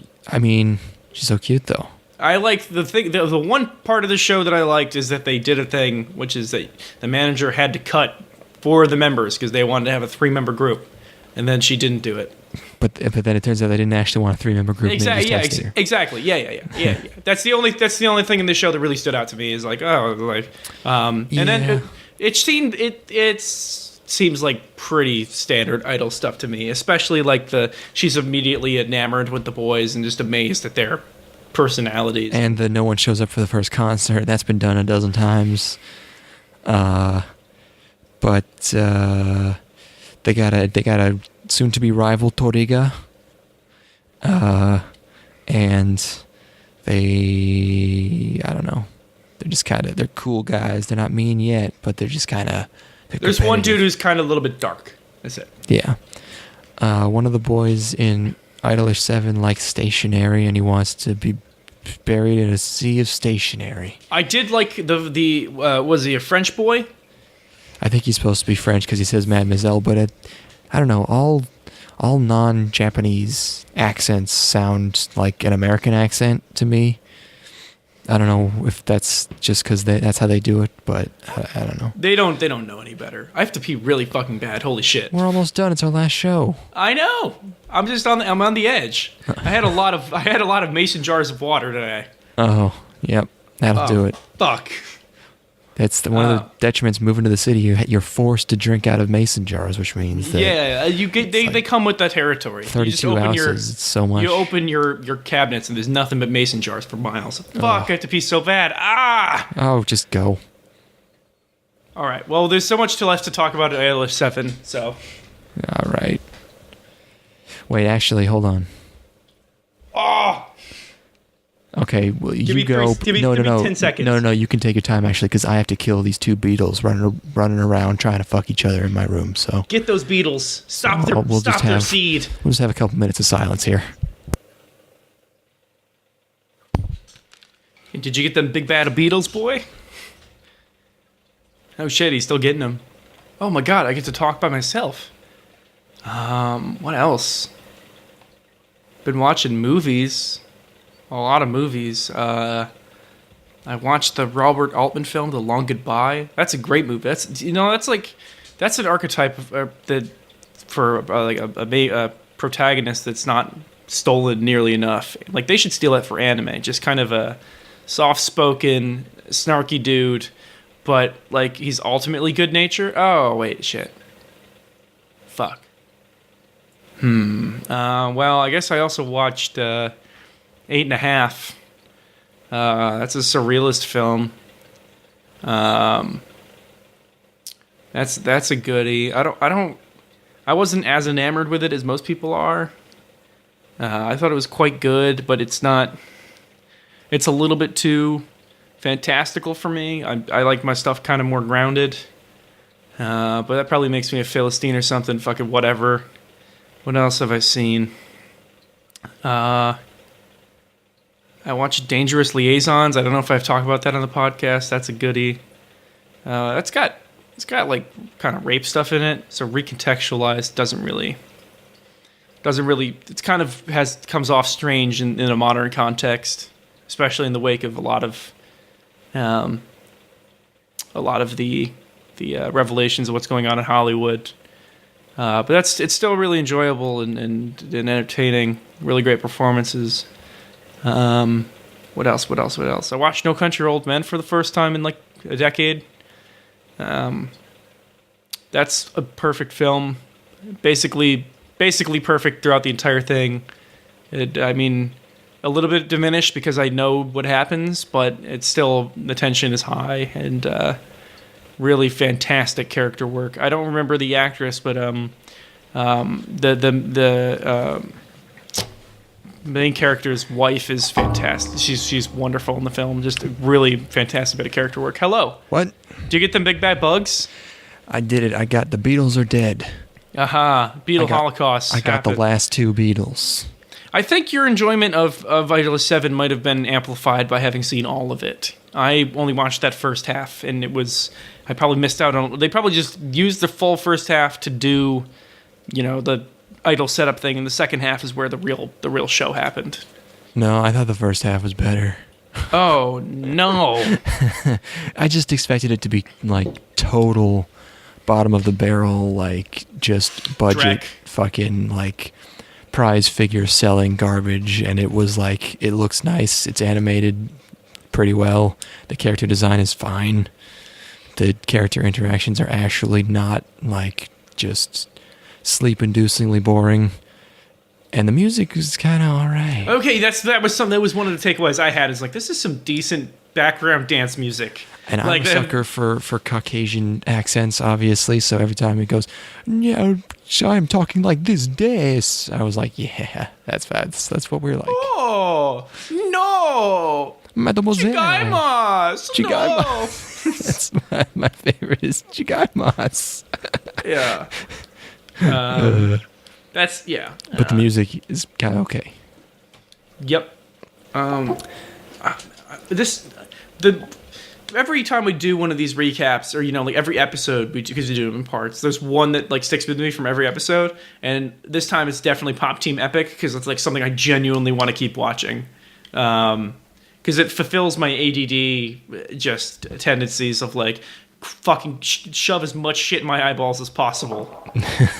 so cute though. I like the one part of the show that I liked is that they did a thing, which is that the manager had to cut 4 of the members because they wanted to have a 3-member group, and then she didn't do it. But then it turns out they didn't actually want a 3-member group. Exactly. Yeah. Exactly. Yeah. That's the only thing in this show that really stood out to me is like, and then it seems like pretty standard idol stuff to me, especially like she's immediately enamored with the boys and just amazed at their personalities. And no one shows up for the first concert. That's been done a dozen times. But they got a soon-to-be rival Toriga, and I don't know, they're cool guys. They're not mean yet, but they're just kind of. There's one dude who's kind of a little bit dark. That's it. Yeah. One of the boys in IDOLiSH 7 likes stationery, and he wants to be buried in a sea of stationery. I did like was he a French boy? I think he's supposed to be French because he says Mademoiselle, but I don't know, all non-Japanese accents sound like an American accent to me. I don't know if that's just because that's how they do it, but I don't know. They don't know any better. I have to pee really fucking bad. Holy shit. We're almost done. It's our last show. I know. I'm on the edge. I had a lot of mason jars of water today. Oh, yep. That'll do it. Fuck. It's one of the detriments moving to the city. You're forced to drink out of mason jars, which means that they come with that territory. 32 ounces. It's so much. You open your cabinets and there's nothing but mason jars for miles. Fuck! I have to pee so bad. Oh, just go. All right. Well, there's so much left to talk about at IDOLiSH 7. So. All right. Wait. Actually, hold on. Oh. Okay. Okay, well, Give you me go. give me 10 seconds. No. You can take your time actually, because I have to kill these two beetles running around trying to fuck each other in my room. So get those beetles. Stop their seed. We'll just have a couple minutes of silence here. Did you get them big bad beetles, boy? Oh shit, he's still getting them. Oh my god, I get to talk by myself. What else? Been watching movies. A lot of movies. I watched the Robert Altman film, The Long Goodbye. That's a great movie. That's an archetype of, for a protagonist that's not stolen nearly enough. Like, they should steal it for anime. Just kind of a soft-spoken, snarky dude, but like he's ultimately good natured. Oh wait, shit. Fuck. Well, I guess I also watched 8.5. That's a surrealist film. That's a goodie. I wasn't as enamored with it as most people are. I thought it was quite good, but it's not. It's a little bit too fantastical for me. I like my stuff kind of more grounded. But that probably makes me a Philistine or something. Fucking whatever. What else have I seen? I watched Dangerous Liaisons. I don't know if I've talked about that on the podcast. That's a goodie. It's got like kind of rape stuff in it. So recontextualized doesn't really. It's kind of comes off strange in a modern context, especially in the wake of a lot of the revelations of what's going on in Hollywood. But it's still really enjoyable and entertaining. Really great performances. What else? I watched No Country for Old Men for the first time in like a decade. That's a perfect film. Basically perfect throughout the entire thing. I mean, a little bit diminished because I know what happens, but it's still, the tension is high and really fantastic character work. I don't remember the actress, but the main character's wife is fantastic. She's wonderful in the film. Just a really fantastic bit of character work. Hello. What? Did you get them big bad bugs? I did it. I got the beetles are dead. Aha. Beetle Holocaust. I got the last two beetles. I think your enjoyment of IDOLiSH 7 might have been amplified by having seen all of it. I only watched that first half, and I probably missed out on. They probably just used the full first half to do, the idol setup thing, and the second half is where the real show happened. No, I thought the first half was better. Oh no! I just expected it to be like total bottom of the barrel, like just budget, fucking like prize figure selling garbage, and it was like, it looks nice, it's animated pretty well, the character design is fine, the character interactions are actually not like just sleep-inducingly boring, and the music is kind of alright. Okay, that was one of the takeaways I had, is like, this is some decent background dance music. And I'm a sucker for Caucasian accents, obviously, so every time it goes, yeah, I'm talking like this, I was like, yeah, that's what we're like. Oh, no! Mademoiselle. Chigaimas! No! That's my favorite is Chigaimas. Yeah. That's, yeah. But the music is kind of okay. Yep. Every time we do one of these recaps, or like every episode, because we do them in parts, there's one that like sticks with me from every episode, and this time it's definitely Pop Team Epic, because it's like something I genuinely want to keep watching, because it fulfills my ADD just tendencies of like fucking shove as much shit in my eyeballs as possible,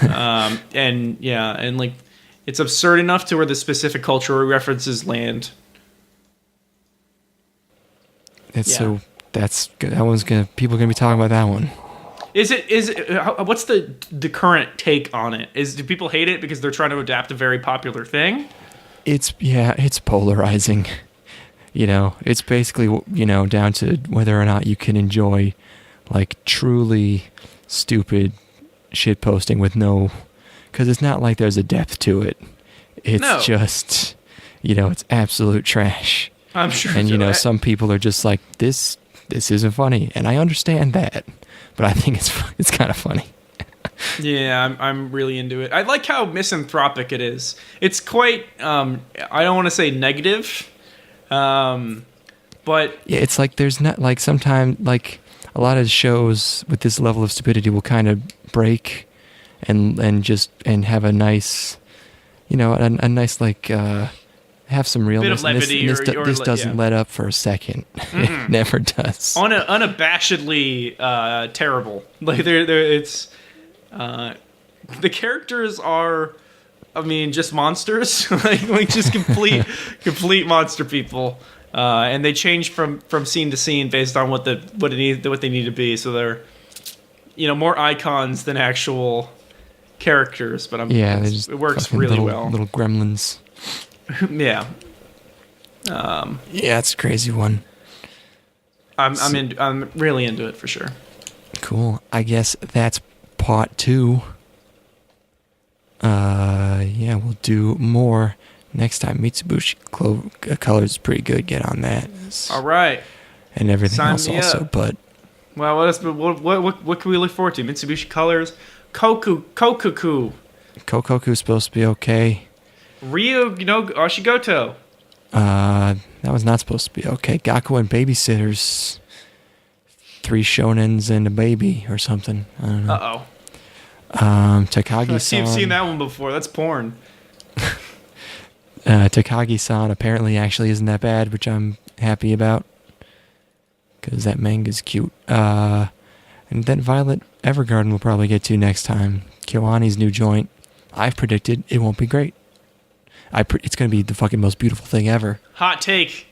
and like it's absurd enough to where the specific cultural references land. That's good. People are gonna be talking about that one. Is it? What's the current take on it? Do people hate it because they're trying to adapt a very popular thing? It's polarizing. It's basically down to whether or not you can enjoy like truly stupid shit posting with because it's not like there's a depth to it. It's just it's absolute trash. I'm sure. And, some people are just like, this isn't funny. And I understand that. But I think it's kind of funny. Yeah, I'm really into it. I like how misanthropic it is. It's quite, I don't want to say negative, but... Yeah, it's like there's not, like, sometimes, like, a lot of shows with this level of stupidity will kind of break and have a nice, a nice, like, have some realness. Bit of levity. This doesn't let up for a second. It never does. Unabashedly terrible. Like, it's... the characters are, just monsters, like just complete monster people, and they change from scene to scene based on what they need to be. So they're, more icons than actual characters. But it works really well. Little gremlins. Yeah. Yeah, it's a crazy one. I'm really into it for sure. Cool. I guess that's part 2. Yeah, we'll do more next time. Mitsubishi Colors is pretty good. Get on that. All right. And everything Sign else me also, up. but... Well, what can we look forward to? Mitsubishi Colors, Kokuku. Kokoku's supposed to be okay. Ryu, Oshigoto. That was not supposed to be okay. Gaku and Babysitters. 3 shonens and a baby or something. I don't know. Uh-oh. Takagi-san. I've seen that one before. That's porn. Takagi-san apparently actually isn't that bad, which I'm happy about. Because that manga's cute. And then Violet Evergarden we'll probably get to next time. Kyoani's new joint. I've predicted it won't be great. It's going to be the fucking most beautiful thing ever. Hot take.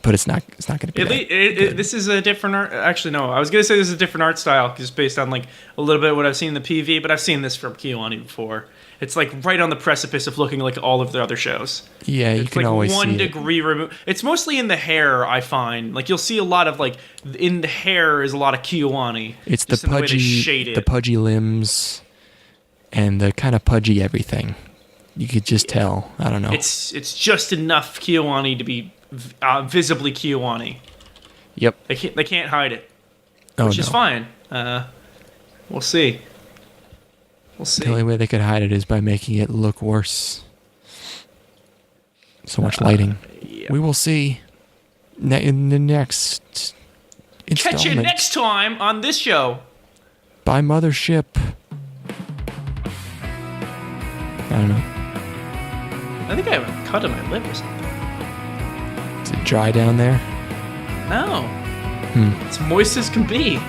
But it's not going to be this is a different art. Actually, no. I was going to say this is a different art style just based on like a little bit of what I've seen in the PV, but I've seen this from Kyoani before. It's like right on the precipice of looking like all of the other shows. Yeah, you can like always see it. 1 degree remove. It's mostly in the hair, I find. Like you'll see a lot of like in the hair is a lot of Kyoani. It's the pudgy limbs and the kind of pudgy everything. You could just tell. I don't know. It's just enough Kyoani to be visibly Kyoani. Yep. They can't hide it, which is fine. We'll see. The only way they could hide it is by making it look worse. So much lighting. Yeah. We will see in the next installment. Catch you next time on this show. By Mothership. I don't know. I think I have a cut on my lip or something. Is it dry down there? No. It's moist as can be.